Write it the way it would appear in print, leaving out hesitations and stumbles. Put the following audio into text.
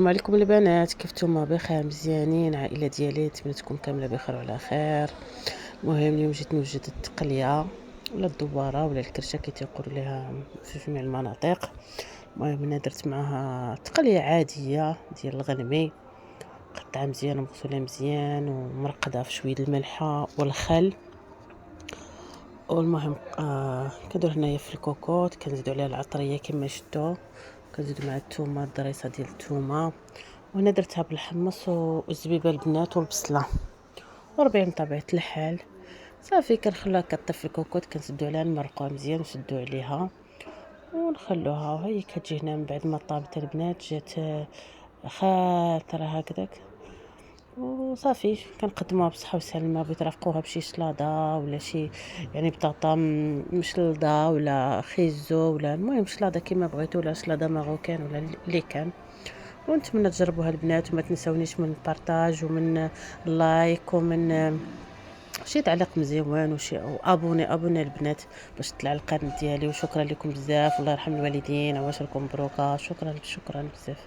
السلام عليكم البنات، كيف نتوما؟ بخير؟ مزيانين؟ عائله ديالي نتمنى تكون كامله بخير وعلى خير. المهم اليوم جيت نوجد التقليه ولا الدباره ولا الكرشه كي تيقولوا ليها في جميع المناطق. المهم انا درت معها تقليه عاديه ديال الغنمي، قطعه مزيان ومغسوله مزيان ومرقده في شويه الملحه والخل. والمهم كندير هنايا في الكوكوط، كنزيدو عليها العطريه كما شفتوا، كنزيدو مع الثومه الضريصه ديال الثومه، وهنا درتها بالحمص والزبيبه البنات والبصله وربيع من طبيعه الحال. صافي كنخلوها كطيب في الكوكوط، كنسدو عليها نمرقوها مزيان ونسدو عليها ونخلوها، وهي كتجي هنا من بعد ما طابت البنات جات خاطره هكذاك. وصافي كنقدموها بصحه وسلامه، بغيت ترافقوها بشي شلاضه ولا شي يعني بطاطا مشلضه ولا خيزو ولا المهم شلاضه كما بغيتو، ولا شلاضه ماروكان ولا اللي كان. ونتمنى تجربوها البنات، وما تنسونيش من البارطاج ومن اللايك ومن شي تعليق مزيان وشي ابوني البنات باش تطلع القناه ديالي. وشكرا لكم بزاف، الله يرحم الوالدين وبشركم مبروكه. شكرا بزاف.